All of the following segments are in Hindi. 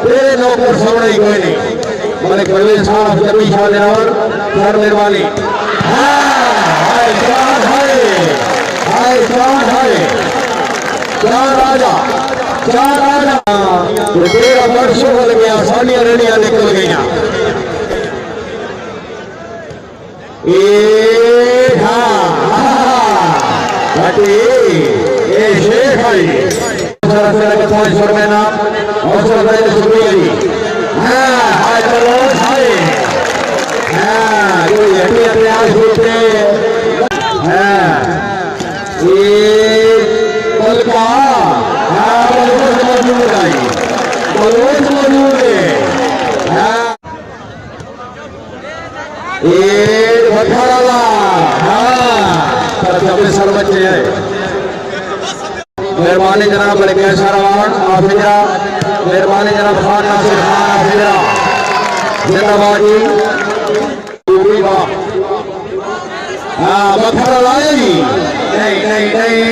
तेरे नौकर सोने ही कोई नहीं। मलिक परवेज साहब जबी शाह जनावर सर मेहरबानी। हाय चांद हाय चांद राजा तेरा वर्ष बदल गया साड़ियां रेडियां निकल गई। शेख भाई 500 रुपए नाम और शुक्रिया जी। कोई हटिया प्रयास होते मौजूद है सर्वोच्च है। मेहरबानी जनाब बड़े कैसा रवान आफिजरा मेहरबानी जनाब खान नासिर खान आफिजरा जिंदाबाद जी। बखरा लाए जी नहीं नहीं नहीं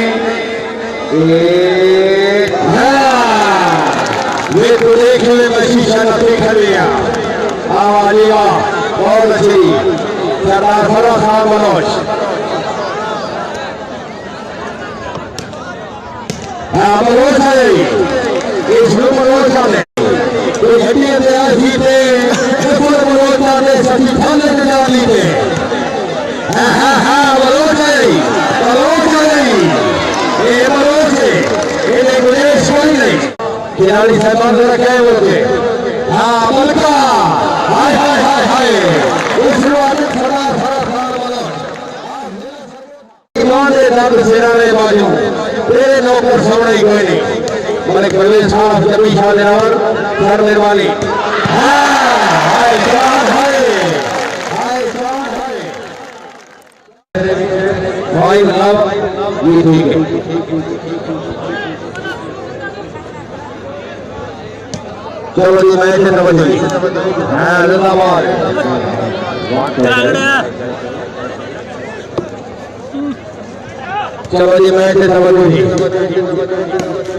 ये तो देखने में शीशा नफी कर लिया। आवाज़ बहुत अच्छी सरदार फरा खान मनोज मनोज है इस मनोज ने कोई हटिया तैयार की थे मनोज ने सभी थाने में डाल ली थे। मनोज है ये मनोज है इन्हें गुरेश कोई नहीं खिलाड़ी साहबान जरा क्या बोलते। मलका हाय हाय हाय हाय उस सरदार फरा खान मनोज सेराने बाजू तेरे नौकर सोने ही कोई नहीं। मलिक परवेज साहब जबी शाह जनावर सर मेहरबानी। भाई मतलब ये ठीक है। चलो जी मैच है तवज्जो जी। जिंदाबाद चलो जी मैच है तवज्जो जी।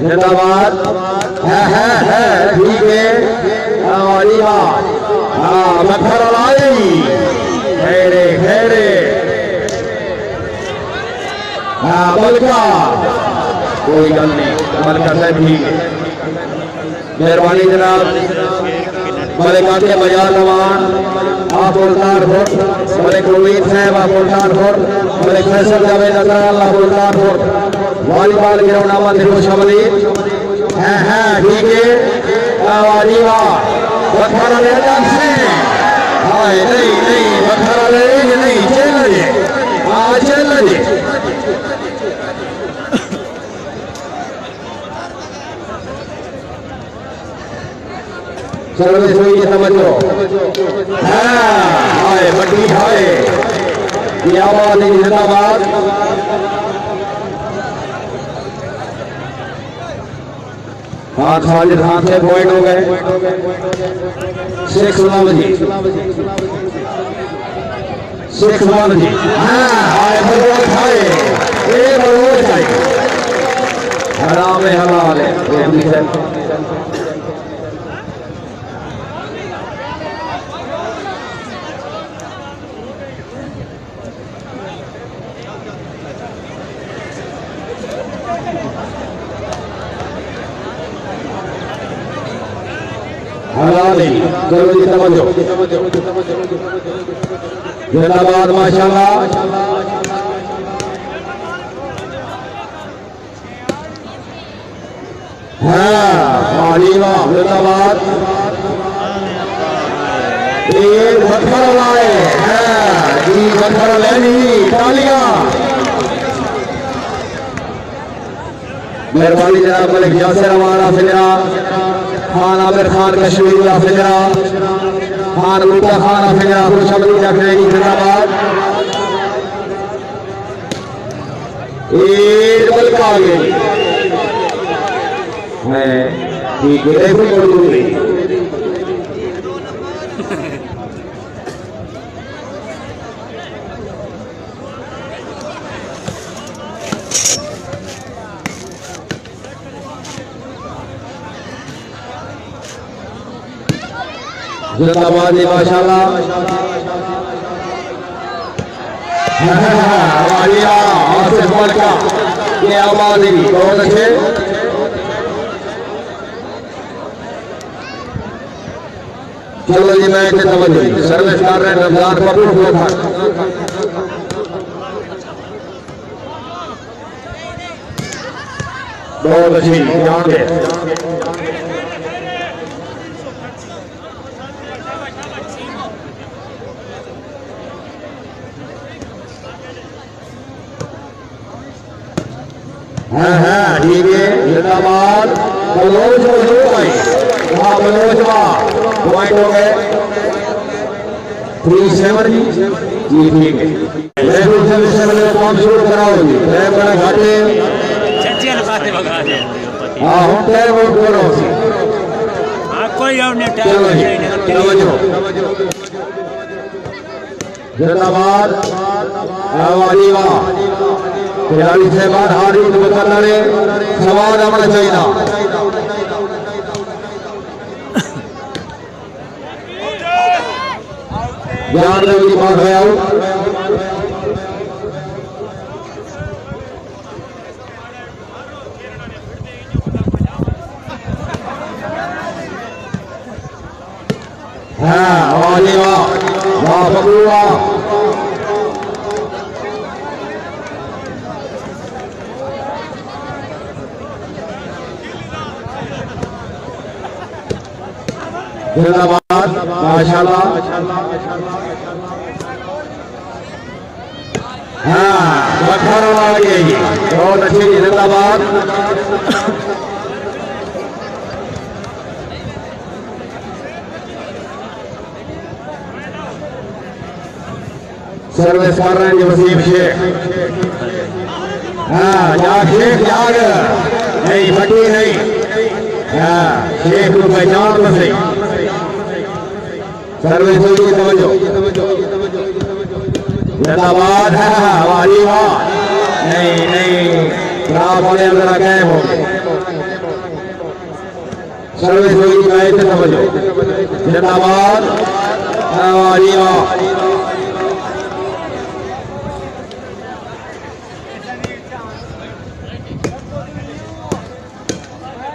जिंदाबाद है ठीक है। मखर लाई खैरे खैरे मलका कोई गल नहीं मलका साहब ठीक है। मेहरबानी जनाब मलिक आके बाजार रवान आप सुल्तानपुर मलिक उम्मीद साहब आप सुल्तानपुर मलिक फैसल जावेद अजहर अल्लाह सुल्तानपुर वॉलीबॉल ग्राउंड आवा दिलो शामिल है ठीक है। आवाज़ बखरा ले से हाय नहीं नहीं बखरा ले नहीं चल ले चल ले सर्विस हुई है समझो। हाय बड़ी हाय ये आवाज जिंदाबाद। हाथ साजिद हाथ से पॉइंट हो गए। शेख सुलाम जी हाय बरोज हाय ये बरोज हाय हराम हलाल है। चलो जी समझो जिंदाबाद माशाल्लाह। जिंदाबाद पत्थर लाए जी पत्थर लेनी तालियां। मेहरबानी जनाब मलिक यासिर हमारा फिजरा खान आमिर खान कश्मीरी फिजरा खान मुल्का खान फिजरा खुशबरी रखेगी जिंदाबाद। एक बल्कि आगे है ठीक है जिंदाबाद जी माशाल्लाह। आसिफ मलका ये आवाज भी बहुत अच्छे। चलो जी मैच से तवज्जो, सर्विस कर रहे हैं रमजान पब्लिक ब्लॉक। बहुत अच्छी ध्यान दे। हाँ ठीक है, जिंदाबाद। बलोच भाई, वहाँ बलोच पॉइंट हो गए 3-7 जी ठीक है। काम शुरू कराओगी बड़ा घाटे। हाँ हम टाइम आउट करो कोई और नहीं। जिंदाबाद। खिलाड़ी से बाहर हारी मुकर्ररे सवाल आना चाहिए। ध्यान देने की बात है। आउट हाँ वाह बबुआ। जिंदाबाद माशाल्लाह। हाँ बहुत अच्छी जिंदाबाद। सर्विस कर रहे हैं जी वसीम शेख। हाँ जाग शेख जाग, नहीं फटी नहीं। हाँ शेख को पहचान तो सही। सर्विस होगी तवज्जो, जिंदाबाद। है वाली वाह, नहीं खराब होने जरा कैम हो गए। सर्विस होगी मैच से तवज्जो, जिंदाबाद। वाली वाह,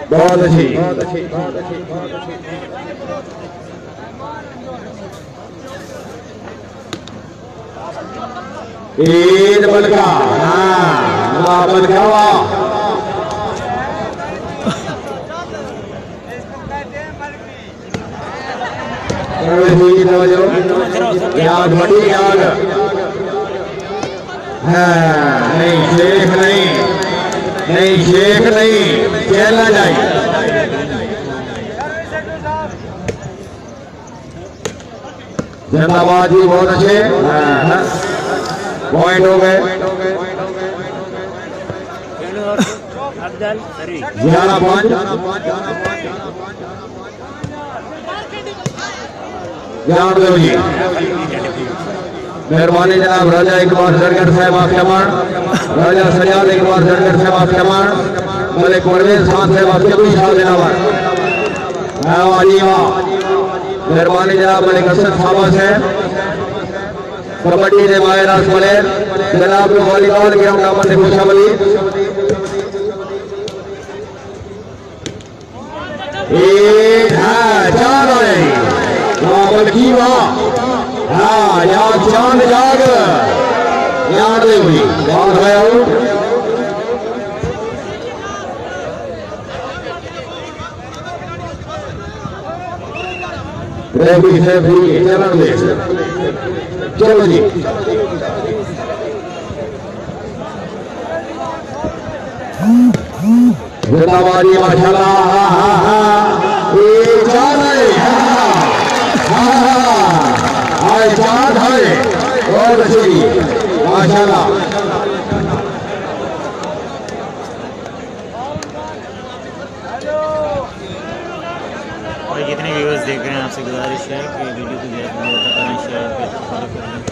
बहुत अच्छी। ईद बलका। हाँ बलका वाह। याद बड़ी याद। नहीं शेख नहीं शेख नहीं, खेलना चाहिए। जिंदाबाद जी बहुत अच्छे। पॉइंट हो गए 11-5। ध्यान दो जी, मेहरबानी जनाब। राजा इकबाल सरगर साहब आपके मान, राजा सजाद इकबाल सरगर साहब आपके मान, मलिक परवेज खान साहब आपके भी शाह जनाब। मेहरबानी जनाब मलिक हसन साहब से कबड्डी ने मायरास प्लेयर जनाब वॉलीबॉल ग्राउंड अमन खुशावली। चार आए बल्कि वाह। हाँ याद चांद जाग याद ले हुई बात है। आउट रेफरी से भी चलन दे। चलो जी जिंदाबाद माशाल्लाह। चार है बहुत अच्छी माशाल्लाह। और जितने व्यूअर्स देख रहे हैं आपसे गुजारिश है कि वीडियो को ज़्यादा करें, शेयर करें।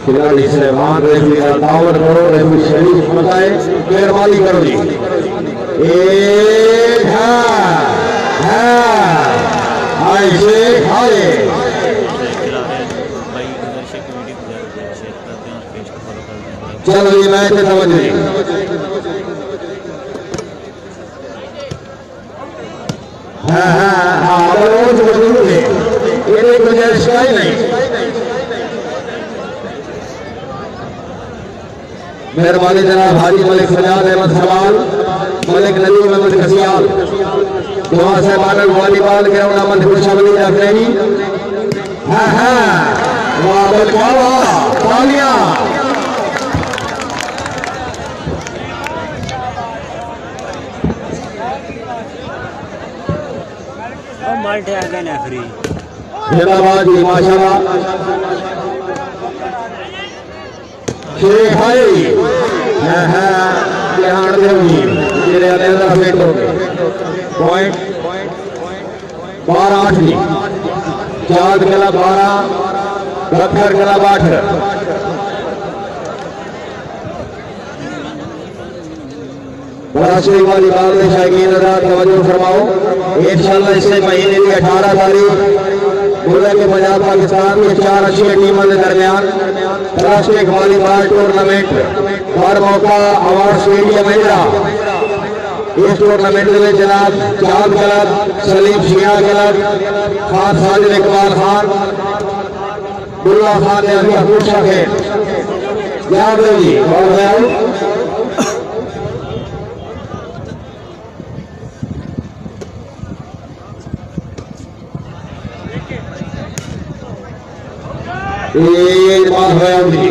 खिलाड़ी से मान रेफरी का दावर करो, रेफरी शरीफ बताए, मेहरबानी करो जी। एक है शेख हाय चलो ये मैच समझ ली। हाँ बलोच मजबूर है, ये गुंजाइश का ही नहीं। मेहरबानी जनाब हाजी मलिक सजाद अहमद सवाल, मलिक नदीम अहमद कसियाल, दुआ से मानव वॉलीबॉल ग्राउंड अहमद खुशहाली अफरेनी। वाह बलकावा तालियां। माल्टे आ गए ना फ्री जिंदाबाद जी माशाल्लाह। शेख भाई ध्यान देगी मेरे अंदर फेट हो गए। पॉइंट 12-8 जी, चांद गला 12, पत्थर गला 8। राष्ट्रीय वाली बात में शायकीन तवज्जो फरमाओ। इंशाअल्लाह इससे महीने की 18 तारीख मुल्क के पंजाब पाकिस्तान के 4 अच्छी टीमों के दरमियान राष्ट्रीय वॉलीबॉल टूर्नामेंट हर मौका अवार्ड स्टेडियम में इस टूर्नामेंट में जनाब चांद क्लब, सलीम शिया क्लब, खान साजिद इकबाल खान, बुल्ला खान ने अभी पूछा है याद जी और ये बात है उनकी।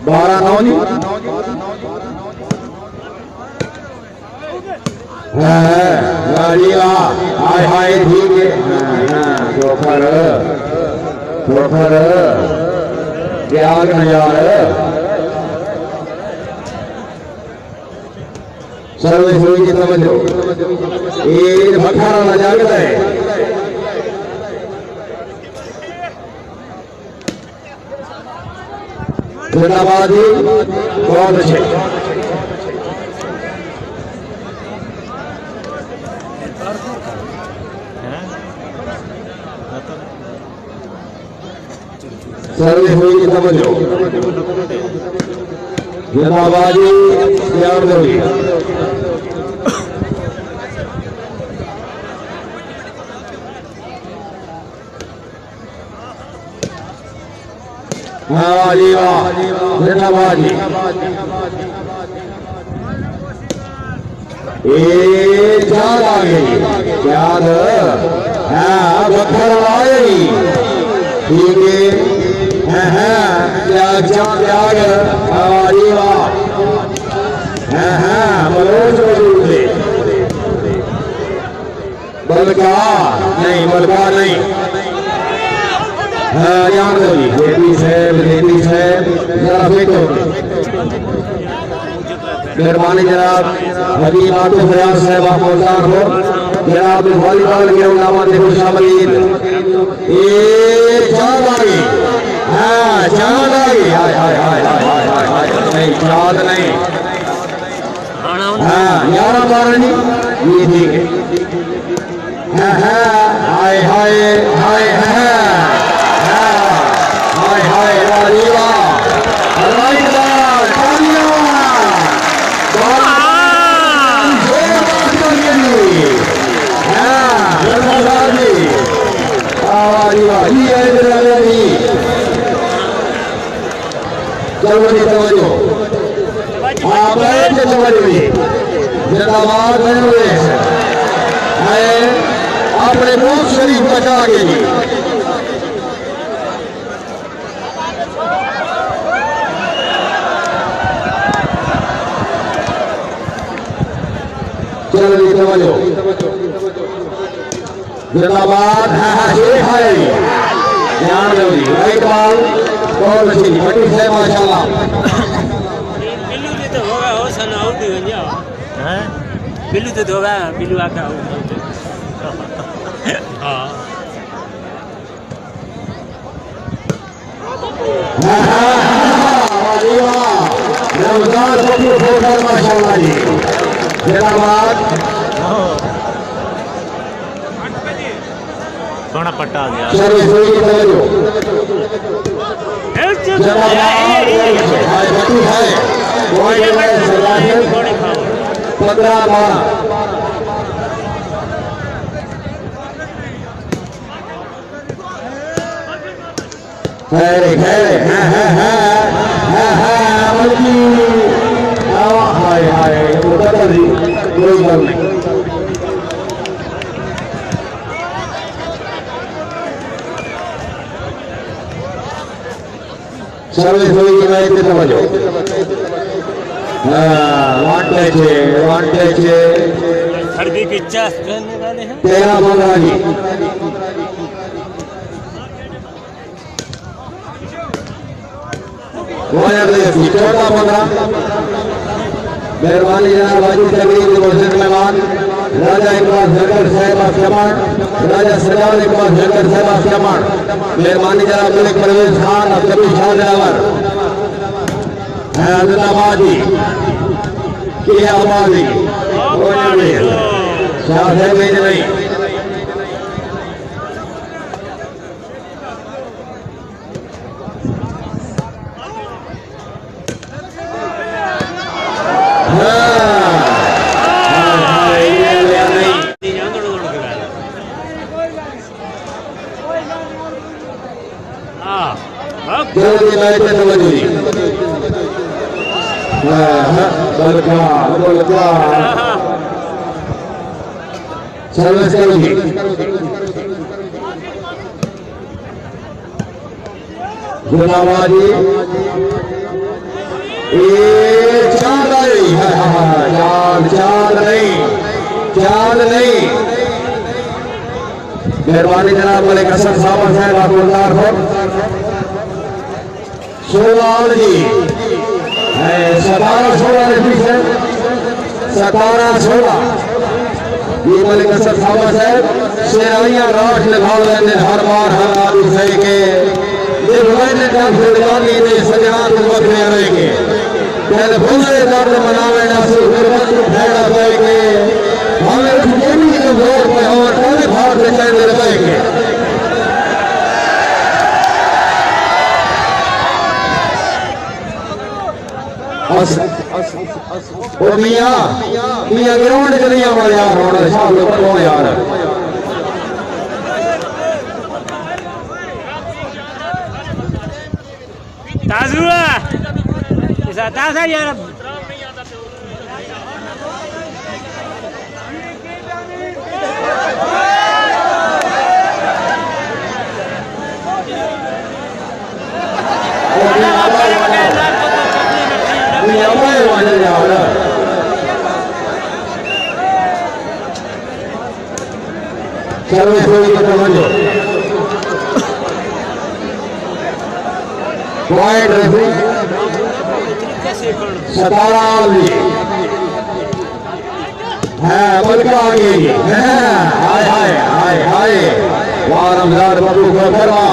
बारह नौ जी हाय हाय ठीक है। जोफर जोफर क्या यार सर्विस हुई समझ लो। ये भखारा ना जागता है। जिंदाबाद जी बहुत अच्छे। सर्विस हुई समझ लो। जिंदाबाद जी ध्यान दोगी। हाँ जी वाह जिंदाबाद जी। ये चार आ गई याद हाँ पत्थर आ गई ठीक है। त्याग त्याग हाँ जी वाह बलोच मौजूद है। बलकार नहीं ध्यान दो जी। जेपी साहब जरा फिट हो मेहरबानी जनाब हबीब आतिफ रियाज साहब आप मुल्तान हो जनाब वॉलीबॉल ग्राउंड आमद खुशामदीद। ये चांद आ गई चांद आ गई नहीं चांद नहीं 11-12 जी ये ठीक है। हाय हाय हाय हाय हाय वालीवा जिंदाबाद अपने मुल्क शरीफ बचा के चलो जी समझो। जिंदाबाद है ध्यान दो जी। राइट बॉल बहुत अच्छी बड़ी है माशाल्लाह। बिल्लू तो होगा हो सन आउट हो जाओ। हैं बिल्लू तो होगा बिल्लू आका आउट। हां माशाल्लाह जी। जिंदाबाद सोना पट्टा आ गया। सर्विस हुई की तवज्जो हाय बटी है कोई है सरदार 15-12 खैरे खैरे बल्कि हाय हाय उतर दी कोई बात नहीं। सर्विस हुई कि नहीं इतने समझो वांटे छे खरीदी की इच्छा करने वाले हैं 13-15 जी वो 14-15 मेहरबानी जनाब वाजिब तकरीब मुर्शिद मेहमान राजा इकबाल जकर साहब आसमान राजा सजाद इकबाल जकर साहब आसमान मेहरबानी जनाब मलिक परवेज खान और कबीर शाह दिलावर है आदिलाबादी की आबादी शाह है भेज नहीं जल्दी मैच में समझ ली बलका सर्विस करोगी गुलाबाजी चांद नहीं मेहरबानी जनाब मलिक हसन साहब साहब आपदार हो 16 जी 17-16 पीछे 17-16 ये मलिक हसन साहब साहब शेरानिया राठ लगा लेने हर बार हर आदमी सही के ये मैंने क्या फिरवानी ने सजना तुम बकरे रहेंगे पहले भूले दर्द मनावे ना से गुरबत भेड़ा पाएंगे हमें जेबी के जोर पे और कभी भाग से चल रहेंगे ओ मियां ग्राउंड च नहीं आवा यार होना शाम को कौन यार ताजुआ ऐसा ताजा यार सर्विस हुई तो समझो पॉइंट रेफरी 17 है बल्कि आगे हाय हाय हाय हाय वाह रमजान बाबू को फरमा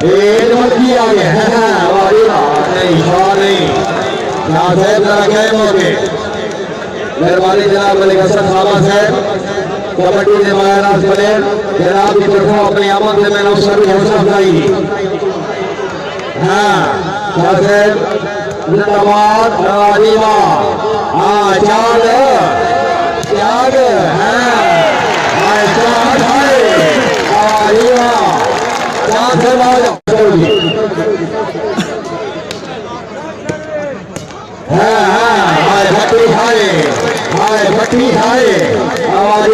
एक मर्जी आ गया नहीं शाह नहीं शाह साहब जरा गए मौके मेहरबानी जनाब मलिक हसन साहब साहब कबड्डी से महाराज बने जनाब की तरफ अपनी आमद से मैंने उस पर हौसला अफजाई हाँ शाह साहब जिंदाबाद राजीवा हाँ चाल त्याग हाँ चाल है राजीवा चाल से बाज भट्टी हाय आवाज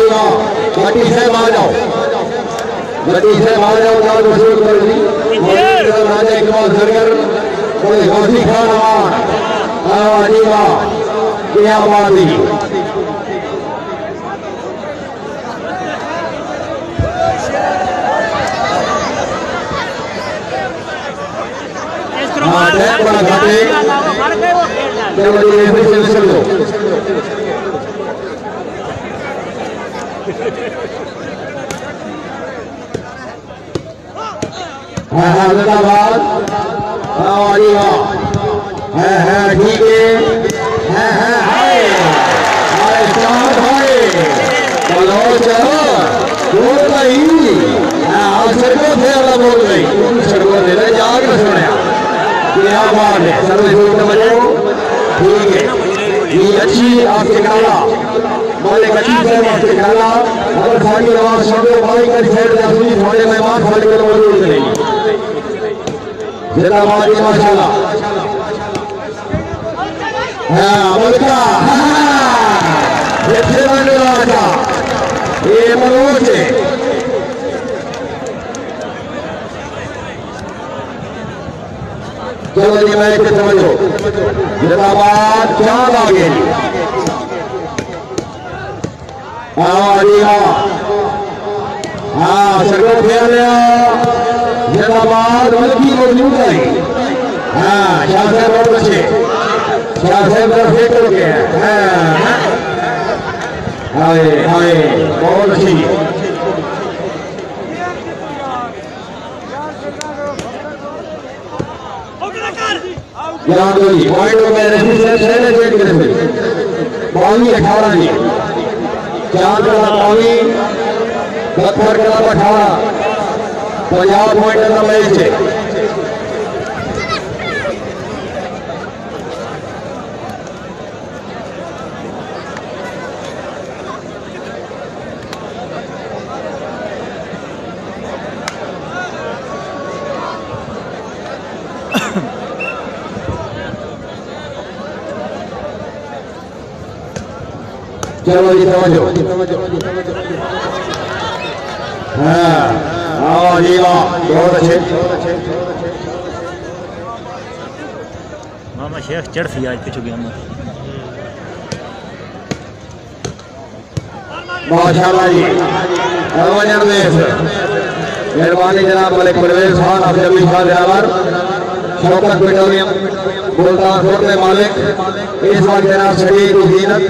भट्टी से आ जाओ नाम मशहूर कर दी राजा इकबाल सरगर कोई गौसी खान आवाज क्या बात नहीं है जिंदाबाद। अरे वाह है ठीक है हाय हाय चार हाय बलोच बोल गई सड़कों से अलग बोल गई सड़कों से जाग न सुने क्या बात है सर्वे बजो ठीक है ये अच्छी आपके गाला मालिक अच्छी तरह आपके गाला अगर सारी आवाज सुनते भाई का साइड जासूरी थोड़े मेहमान खड़े कर मौजूद नहीं जिंदाबाद माशाल्लाह हाँ मलका ये खेलने वाला ये मनोज है चलो जी मैच पे समझो जिंदाबाद चांद आगे हाँ सगो खेल जिंदाबाद मलकी मौजूद है हाँ शाह साहब बहुत अच्छे शाह साहब फिट हो गए हैं हाय हाय बहुत अच्छी याद होगी पॉइंट में रेफरी से चेक करेंगे बावी 18 जी चांद का बावी पत्थर का 18 50 पॉइंट का मैच है चलो जी समझो हाँ जी वाह बहुत अच्छे मामा शेख चढ़ सी आज कुछ गया माशाल्लाह जी मेहरबानी जनाब मलिक परवेज खान अफजल शाह ड्राइवर शौकत पेट्रोलियम मुल्तानपुर के मालिक इस वक्त जनाब शरीक जीनत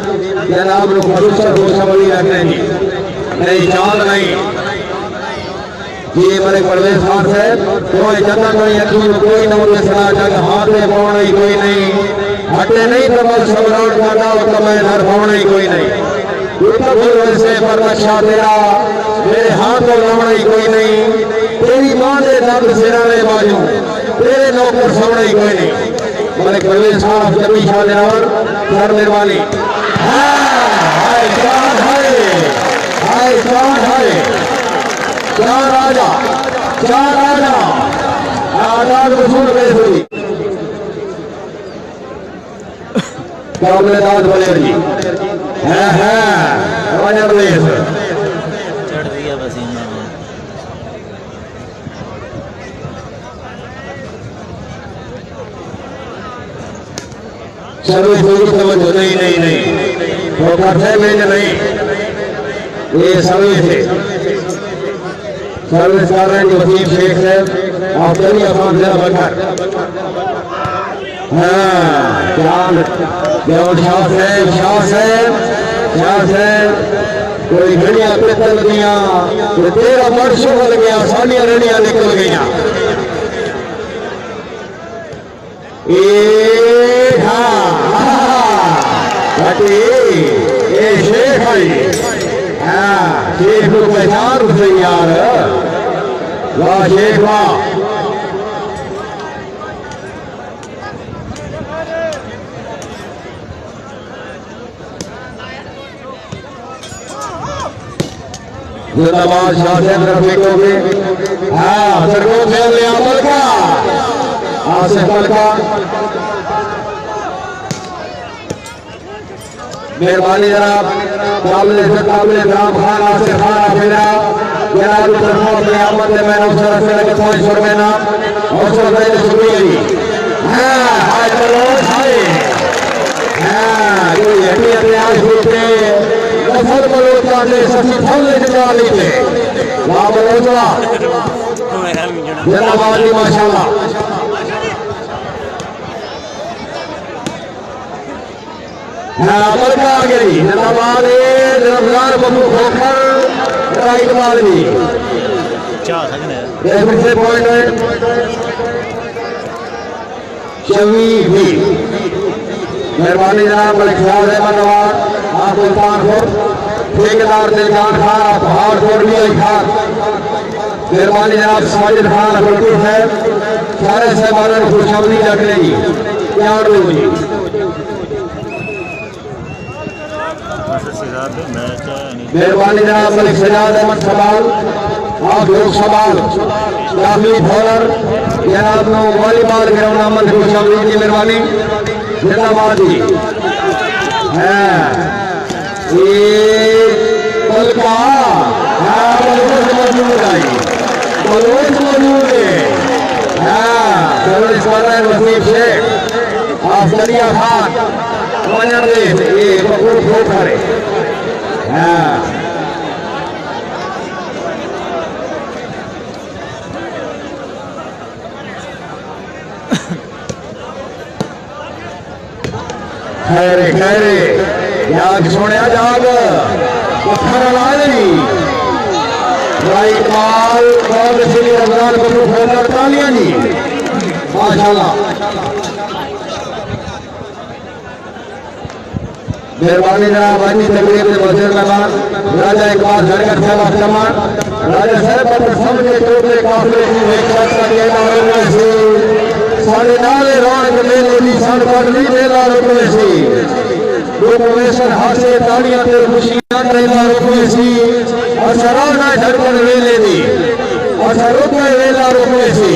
जनाब खुशबली रख रहे नहीं चांद नहीं जी मलिक परवेज खान साहब कोई जगह कोई यकीन कोई न उनके सना जग हाथ में पाने कोई नहीं हटे नहीं तो बस सबराउट करना तो मैं घर पाने कोई नहीं से परमशा तेरा मेरे हाथ में लावना ही कोई नहीं तेरी मां ने दर्द सिराने बाजू तेरे नौकर सोने ही कोई नहीं मलिक परवेज साहब जबी शाह ड्राइवर सर मेहरबानी हाय चार राजा आजाद रसूल बेसुरी काबलेदाद बलेर जी चढ़ दिया बस सर्विस समझो नहीं धोखा है मेज नहीं ये सर्विस है सर्विस कर रहे हैं जो वसीम शेख है आप चलिए आसान जरा बकर कोई घड़िया पितल दिया तेरा वर्ष बल गया सानिया रड़िया निकल गई ये शेख है शेख को पहचान से यार वाह शेख वाह जिंदाबाद शासन रफीकों के हाँ सरगो खेल लिया मलका आसिफ मलका मेहरबानी जनाब काबिल इकराम खान आसिफ खान फिरा जनाब तरफों अपने आमद में मैंने उस तरफ से लगे पहुंच पर में नाम और सब बड़े शुक्रिया जी हाँ हाय चलो हाय हाँ ये हटी अपने आज होते नफर मलोचा ने सभी फल निकाल लीजिए वाह मलोचा जिंदाबाद जी माशाल्लाह हाँ बरका आ गई जिंदाबाद रमजान बबू खोखर इकबाल जी 50 सकते रेफरी से पॉइंट है शमी भी मेहरबानी जनाब मलिक फयाज अहमद नवाज आप सुल्तानपुर ठेकेदार दिलजान खान आप पहाड़पुर भी खान मेहरबानी जनाब साजिद खान अब्दुल साहब सारे साहबान खुशहाली रखने जी प्यार दो जी मेहरबानी जनाब मलिक सजाद अहमद सवाल आप लोग सवाल काफी बॉलर जनाब नो वॉलीबॉल ग्राउंड अमन खुशहाली की मेहरबानी जिंदाबाद जी है बलका बलूच मौजूद है बलूच मौजूद है वसीम शेख आसलिया खान वजन दे ये बकूर ठोक करे खैरे खैरे याद सुने जाग पत्थर लाजनी राइट बॉल बहुत श्री रमजान बल्लू फोल्डर तालियां जी माशाल्लाह मेहरबानी जनाब आज की तकरीब में वजीर मेहमान राजा इकबाल जरगत साहब आसमान राजा साहब पर समझे टोटले काफले की एक साथ कहना होने से साढ़े नाले रौनक मेले की सन पगली मेला रुकने से रुकवेशन हासे तालियां ते खुशियां मेला रुकने से असराना धड़कन मेले दी असर रुकने मेला रुकने से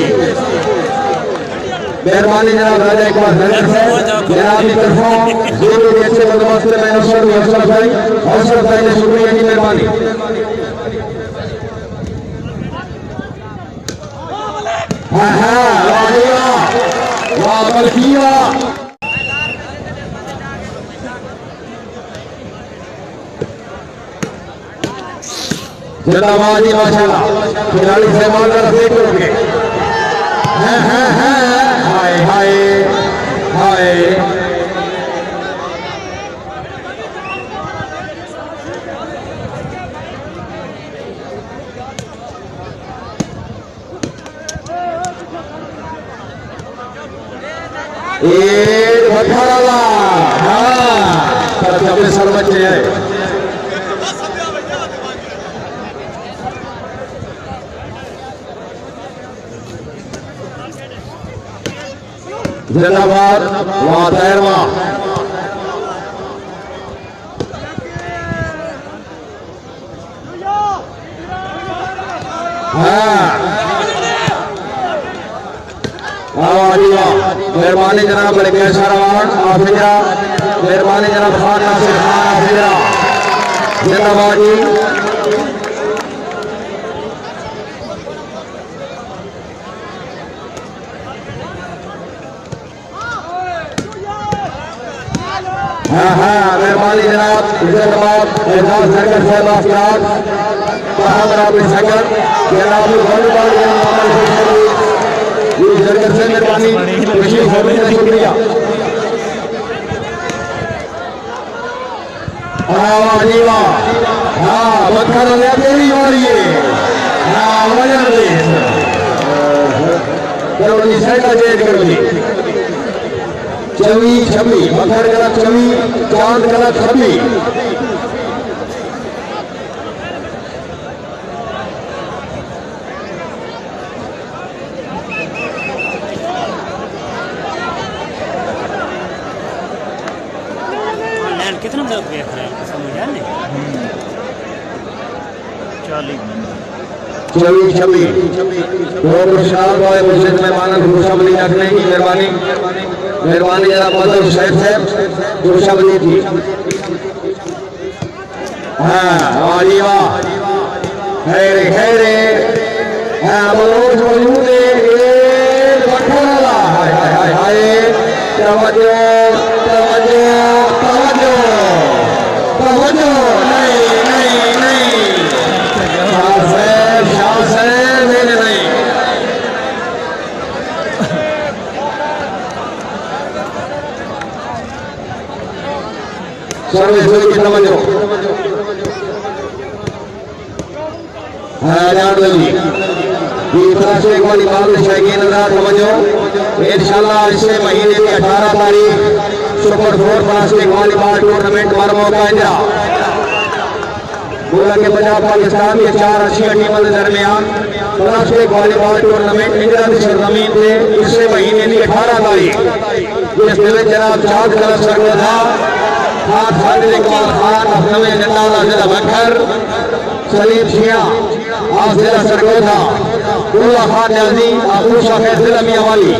मेहरबानी जनाब राजा इकबाल जरगत साहब जनाब की तरफों जो भी अच्छे बंदोबस्त में हौसला भाई ने शुक्रिया की मेहरबानी वाह बल्किया जिंदाबाद जी माशाल्लाह खिलाड़ी सहमान देख लोगे हाय हाय हाय अपने सरपंच है जिंदाबाद वहां तैरवा मेहरबानी जनाब मलिक रवान आफिजरा मेहरबानी जनाब खान नासिर खान आफिजरा जिंदाबाद जी मेहरबानी जनाब जिंदाबाद एजाज जरगत साहब आफियाद बहादुर अपने सकल जनाब वॉलीबॉल जरगत से मेहरबानी खुशी होने का शुक्रिया जीवा हाँ पत्थर तेरी वाली हाँ वजन दे साइड चेंज कर ली चवी छबी पत्थर गलत छवि चांद गलत छबी कितना लोग देख रहे हैं समझ नहीं 40 छबी मुर्शिद मेहमान खुशबली रखने की मेहरबानी मेहरबानी जनाब मदर शैफ साहब खुशबली जी हाँ खैरे खैरे हाँ मनोज मौजूद है हाय हाय हाय हाय तवज्जो तवज्जो तवज्जो तवज्जो नहीं नहीं नहीं नहीं सर्विस की तवज्जो हाँ जान लो जी ये प्लास्टिक वाली बाल शौकीन नजर समझो इंशाल्लाह इसे महीने की 18 तारीख सुपर 4 प्लास्टिक वाली बाल टूर्नामेंट मरमो का इंदिरा बोला कि पंजाब पाकिस्तान के 4 अच्छी टीमों के दरमियान प्लास्टिक वॉलीबॉल टूर्नामेंट इंदिरा की सरजमीन पे इसे महीने की 18 तारीख इस दिन जनाब चाँद कलर सरगोधा खान खालिद इकबाल खान अपने जन्नाला जिला बखर सलीम शिया आज जिला सरगोधा उल्ला खान न्याजी अबू शाफे जिला मियावाली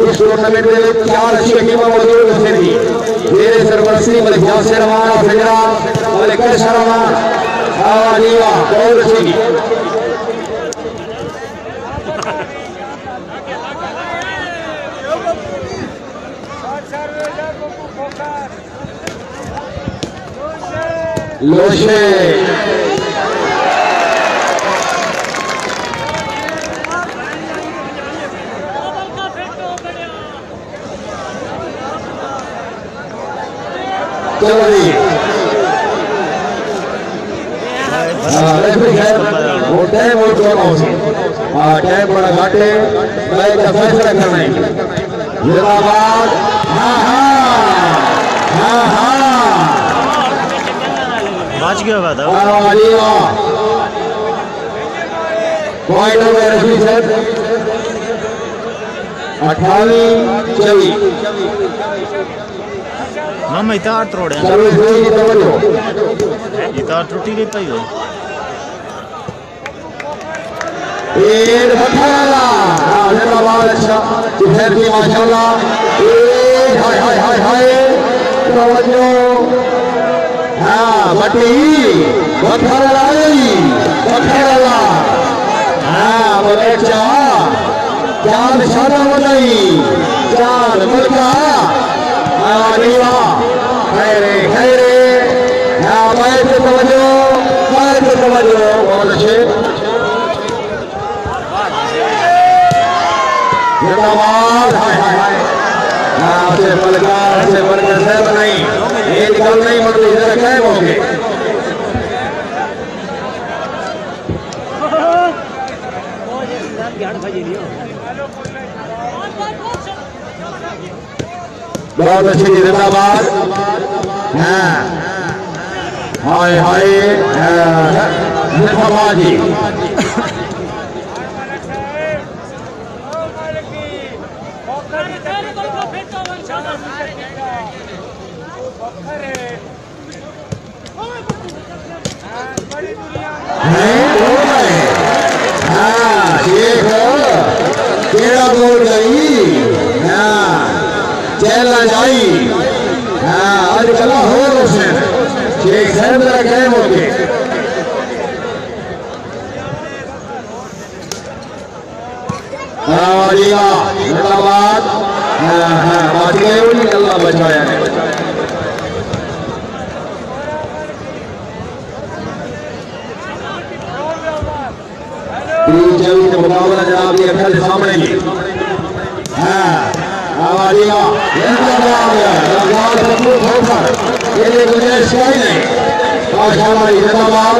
इस टूर्नामेंट में 4 अच्छी टीमों मौजूद थी मेरे सरवरसी मलिक यासिर रवाना फिजरा मलिक कैसर रवाना आवाजीवा बहुत अच्छी लोशे चलो जी वो टाइम और टाइम बड़ा घाटे मैच का फैसला करना है जिंदाबाद हाँ बाज गया हुआ था पॉइंट हो गया रफी सर 28-24 मामा इतार तोड़ है सर्विस हुई तवज्जो इतार टूटी गई पाई हो एक बठाला जिंदाबाद अच्छा जिधर भी माशाल्लाह हाय हाय हाय हाय तवज्जो हाँ बटी बठाला बठाला हाँ बोले चांद शादा बनाई चांद मुल्का आनीवा खैरे खैरे हाँ माइक पे तवज्जो बहुत अच्छे जिंदाबाद हाय हाय हाय हाँ से मलका से बनाई ये निकल नहीं मतलब इधर क्या होंगे बहुत अच्छी जिंदाबाद हाँ हाय हाय जिंदाबाद जी केड़ा बोल गई चैला जाई आज कला हो रोशन शेख साहब जरा कैम हो गए जिंदाबाद बच गए उन्हीं अल्लाह बचाया है का मुकाबला जनाब ये अखल सामने ही आवाजिया ये गुंजाइश कोई नहीं माशाअल्लाह जिंदाबाद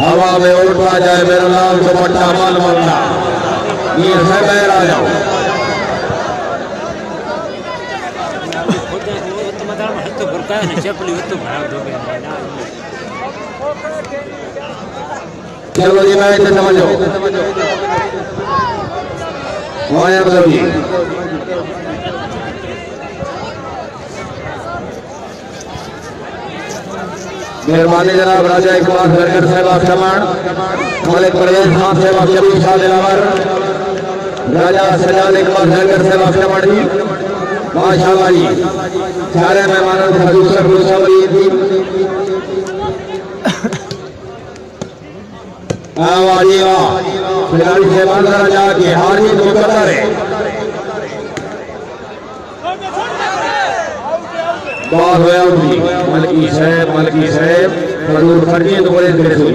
हवा में उड़ता जाए मेरा नाम तो पट्टा माल मरना ये है मैं आ जाओ चलो जी मैं इसे समझो माया मतलब जी मेहरबानी जनाब राजा इकबाल सरकर साहब आसमान मलिक परवेज खान साहब शबीर शाह दिलावर राजा सजाद इकबाल सरकर साहब आसमान जी माशाअल्लाह जी सारे मेहमानों से हजूर खिलाड़ी से मंजरा जाके हारी तो करता रहे बात होया उनकी मलकी साहब हजूर फर्जी तो बड़े देर से हुई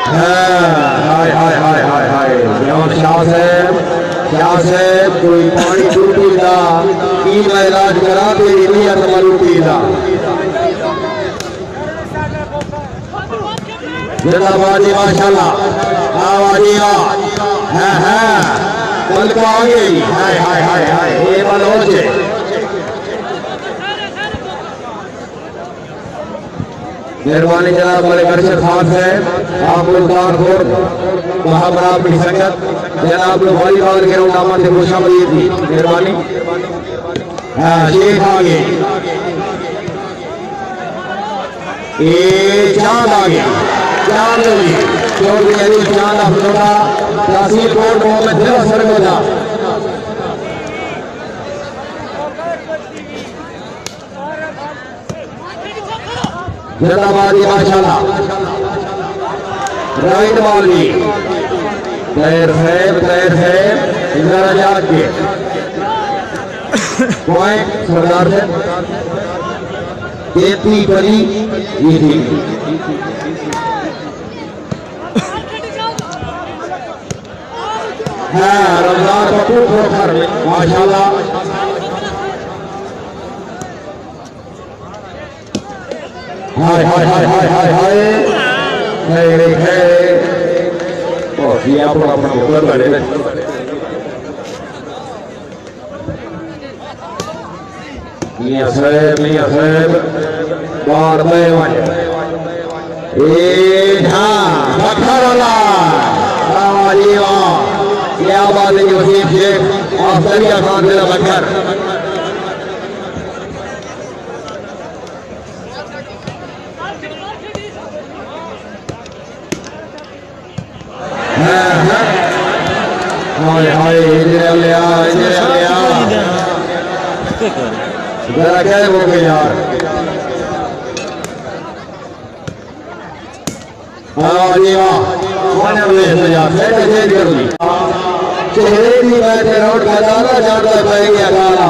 हाय हाय हाय हाय हाय शाह साहब क्या से कोई पानी टूटी दा की मैं इलाज करा तेरी नियत मरूटी दा जिंदाबाद माशाल्लाह आवाजी है बल को आगे हाय हाय हाय हाय ये बल हो जे मेहरबानी जनाब बड़े अर्शद खान है आप मुल्तान खोर महाबरा की संगत जनाब वॉलीबॉल के रोनामा से खुशामदीद थी मेहरबानी हाँ शेख आगे ये चांद आगे चांद होगी चौधरी अली चांद अफरोजा तहसील कोट मोहम्मद दिल सरगोजा जिंदाबाद माशाल्लाह राइट बॉल भी तैर है इधर जाके पॉइंट सरदार से केपी करी ये थी रमजान कपूर खोखर माशाल्लाह हाय हाय हाय हाय हाय हाय मेरे है ओ ये अपना ऊपर बढ़े मियां साहब बार बैवन ए हां बखरला आवाजी क्या बात है वसीम शेख ऑस्ट्रेलिया खान दिला बकर हाय हाय इधर ले आ जरा क्या हो गया यार चेहरे की बात रोड खजाना जाता पै गया गाना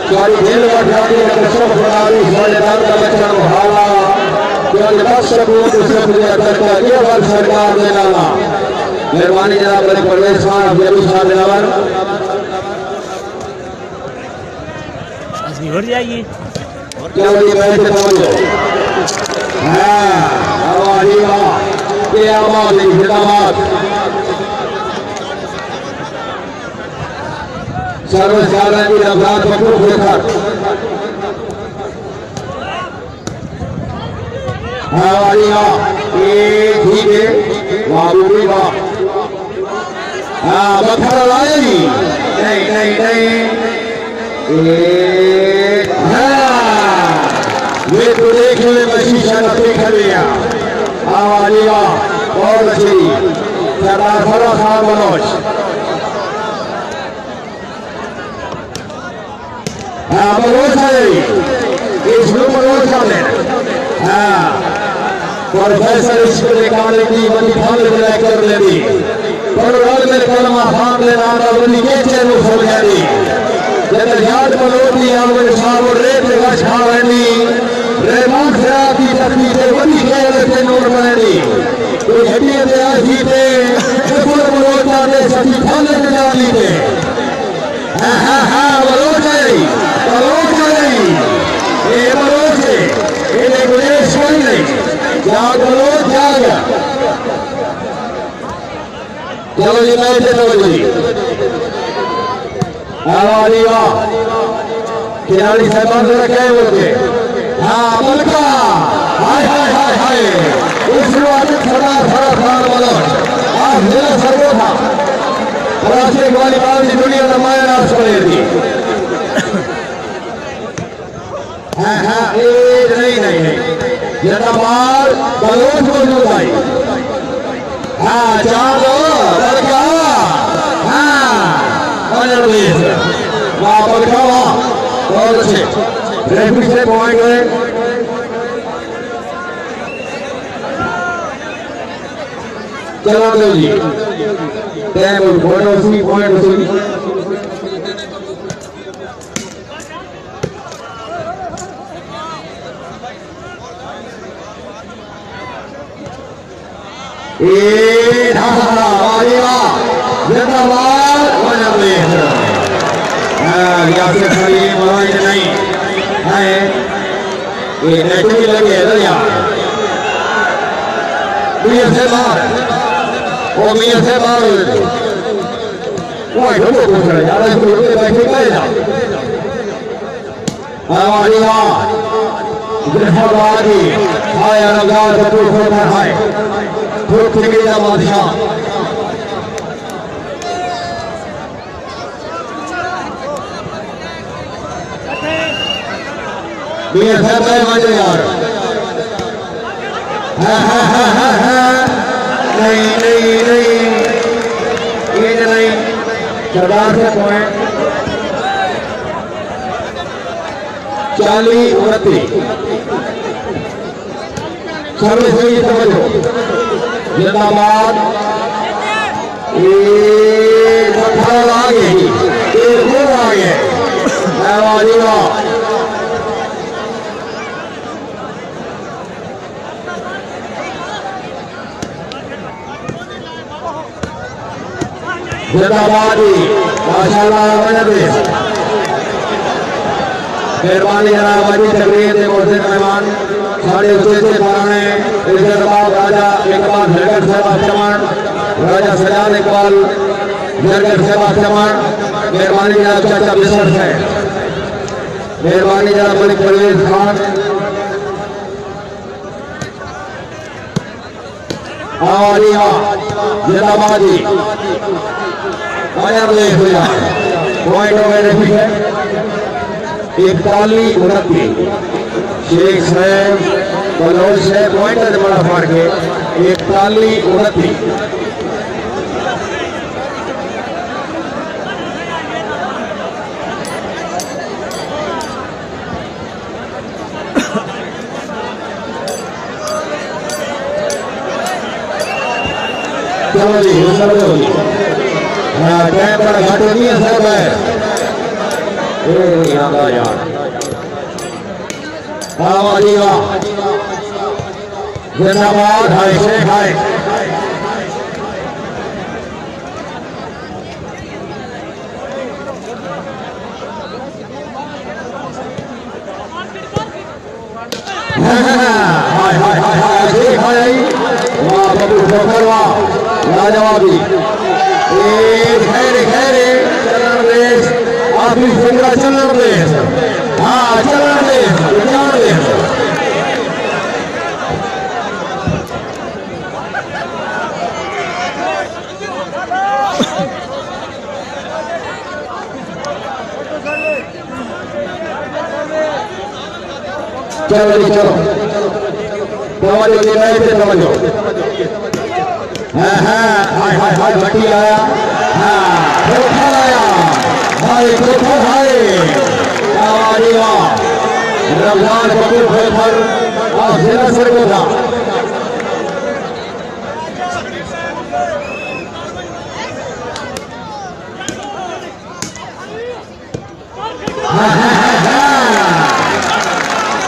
सारी खेल बढ़ाती है कसम खुदारी सारे दर्द का बच्चा मुहाला क्योंकि बस सबूत सब करता ये बात सरकार ने डाला मेहरबानी जनाब बड़े परवेज खान अफजल शाह दिलावर बढ़ जाइए चलो ये मैच पहुंचो आवाज़ ये आवाज़ जिंदाबाद सर्वसाधारण की रफ्तार पकड़ लेकर ये ठीक है बाबूरी वाह बखर लाए नहीं नहीं नहीं ये तो देखने में शीशा नफी कर लिया आवाज़ बहुत अच्छी सरदार फरोज खान मनोज मनोज है इसमें मनोज शामिल प्रोफेसर इसको निकालने की बड़ी फल बनाए कर लेती पर रोल में कलमा फाम लेना बड़ी के चैनल खोल गई जब याद मनोजी आवर साहब रेत का छावनी रेमान खराबी तकनी से बड़ी खेल से नूर बनेगी तो हड्डी में आजी थे कुल मनोजा ने सभी फल डाली थे मनोज ये मनोज इन्हें गुलेश कोई नहीं जाग मनोज जाग चलो जी मैच चलो जी आवाज़ खिलाड़ी साहबान से रखे होते मलका हाय हाय हाय हाय उस सरदार फरोज खान मनोज आज जिला सर्वो था राष्ट्रीय वॉलीबॉल की दुनिया का माया नाश कर थी नहीं नहीं नहीं जिंदाबाद बलोच मौजूद भाई चलो लड़का बहुत अच्छे रेफरी से पॉइंट गए चला दो जी टाइम पॉइंट उसी जिंदाबाद देश यासिर सलीम वाहिद नहीं है ये नेट भी लगे है यार मियां से बाहर ओ मियां से बाहर वो ढोलो पूछ रहे यार इसको लोग बैठे गए ना हमारी बात जहाबादी हाय अनगार कपूर होता है खुद से गिरा बादशाह मियां साहब है मजे यार नहीं नहीं नहीं ये नहीं सरदार से पॉइंट 40-29 सर्विस में समझो जिंदाबाद एक आगे एक और आगे जिंदाबादी माशाल्लाह मजलिस मेहरबानी जनाब अजी तकरीर के मोहसिन मेहमान साढ़े उसे से पुराने इज्जतबाब राजा इकबाल जरगढ़ साहब चमन राजा सजाद इकबाल जरगढ़ साहब चमन मेहरबानी जनाब चाचा बिस्तर है मेहरबानी जनाब मलिक परवेज खान जिंदाबादी पॉइंट है 41-29 शेख साहब बलौर से पॉइंट बड़ा फर्क है 41-29 चलो जी टाइम बड़ा घट नहीं है सब है यार जिंदाबाद हाय शेख हाय हाय हाय हाय हाय शेख हाय वाह बाबू फखर वाह लाजवाबी खैरे खैरे चलन देश आखिरी फिंगरा चलन देश हाँ चलन देश जान देश चलो जी चलो समझो जी नहीं से समझो हाय हाय हाय भट्टी आया खोखर आया भाई खोखर भाई रमजान कपूर खोखर और जिला सरगोधा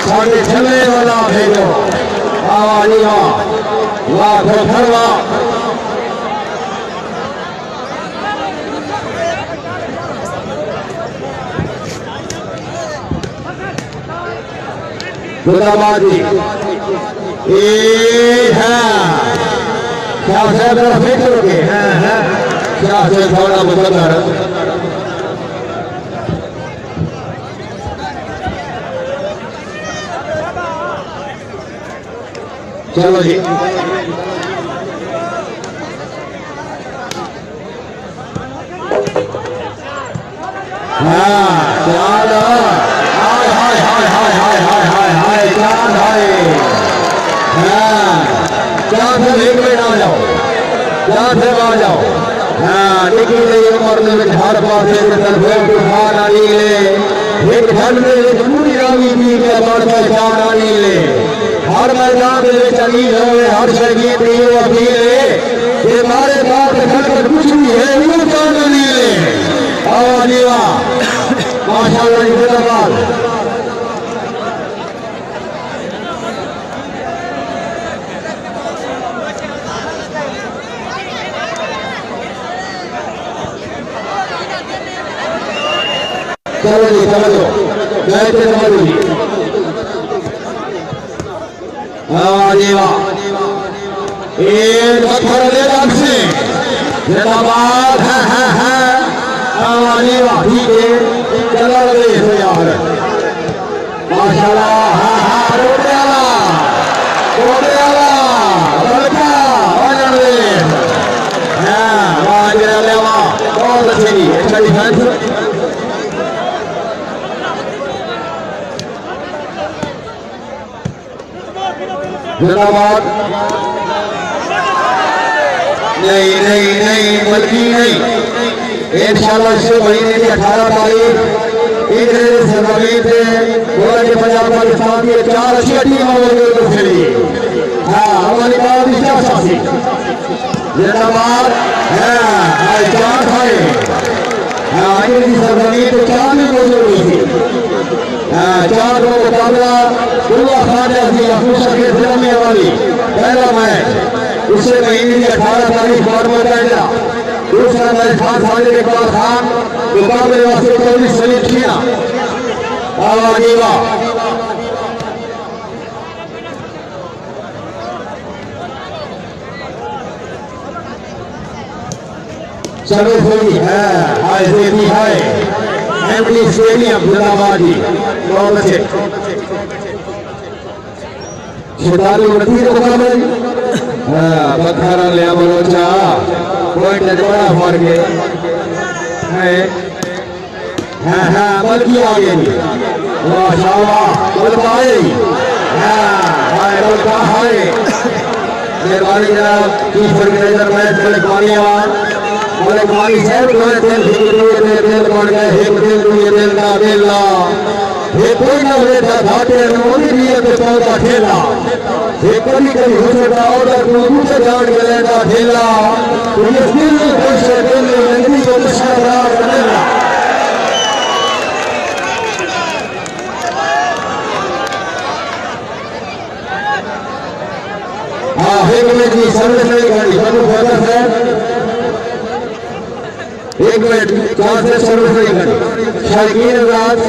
साढ़े चलने वाला भेजो आवाज़ वाह खोखर वाह जिंदाबादी क्या से मेरा फिक्र के क्या से थोड़ा मुकद्दर चलो जी हर पास तूफान आनी एक धन पूरी रावी पी के पहचान आनी हर मैदान अमीर होवे हर शहीद अपील मारे बात खड़कर कुछ भी है वो जान आनी माशाअल्लाह जिंदाबाद चलो जी चलो बैठे समझ जी जी वाह एक पत्थर ले से जिंदाबाद है जी वाह ठीक है चलो रे यार माशाल्लाह रोटे वाला बड़का वजन ले वाह गिरा वाह बहुत अच्छी अच्छा डिफेंस जिंदाबाद नहीं बल्कि नहीं इंशाल्लाह इस महीने की 18 तारीख सरजमीन पे पंजाब पाकिस्तान की 4 अच्छी टीम खेली हमारी बात शासी जिंदाबाद सरजमीन पे 4 भी मौजूद हुई थी 4 को मुकाबला वाली पहला मैच उससे महीने की 18 तारीख बाद में जाएगा दूसरा मैच खान साले के बाद खान मुकाबले वास्ते 24 सलीम किया सर्विस हुई है एमडी स्टेडियम जिंदाबाद जी बहुत अच्छे शेतानी उड़ती है मुकाबले पत्थर लिया बलोचा पॉइंट बड़ा फर्क है बल्कि आगे माशाल्लाह मेहरबानी जनाब की फर्क मैच मलिक मानी साहब दिल बन गए एक दिल का बेला ये कोई ना लेता घाटे मोदी भी है तो का खेला ये कभी कभी हो सकता और दूसरे जान के लेता खेला तो ये दिल में कोई से दिल में नहीं तो निशाना बनेगा एक मिनट जी सर्विस नहीं करनी बंदू फोकस है एक मिनट चार से सर्विस नहीं करनी शायकीन राज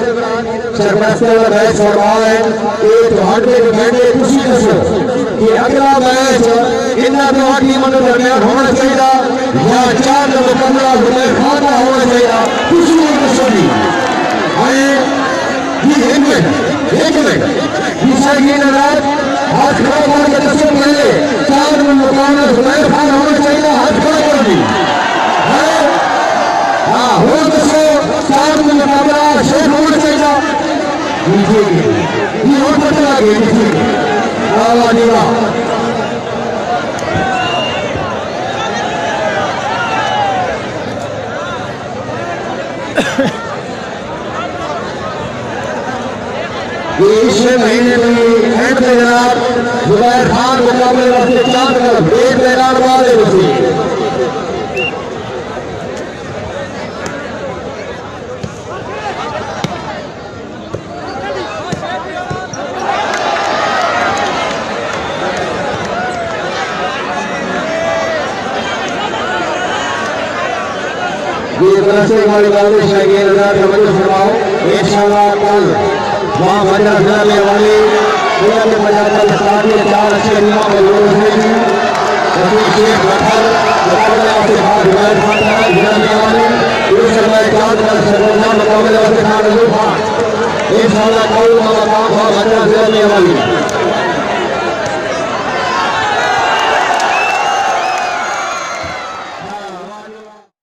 सरपंच मैच हो रहा है कि तुम्हारे बैठे खुशी दसो कि अगला मैच इन्ना टीमों के दरमियान होना चाहिए या 4 मुकाबला जुबैर खान का होना चाहिए खुशी दसो जी एक मिनट शायकीन राज हाथ खड़ा कर के दसो पहले 4 मुकाबला जुबैर खान होना चाहिए हाथ खड़ा कर दी हो दसो 4 मुकाबला शेख होना चाहिए ये और पता लगे इस महीने में एंड में जनाब जुबैर खान मुकाबले वास्ते 4 एक मैदान वाले बचे वाली बातें शायद फरमाओ इंशाअल्लाह कल वहाँ बजा जाने वाली पंजाब पाकिस्तान के 4 अच्छे टीमों में लोग रहेगी इंशाअल्लाह कल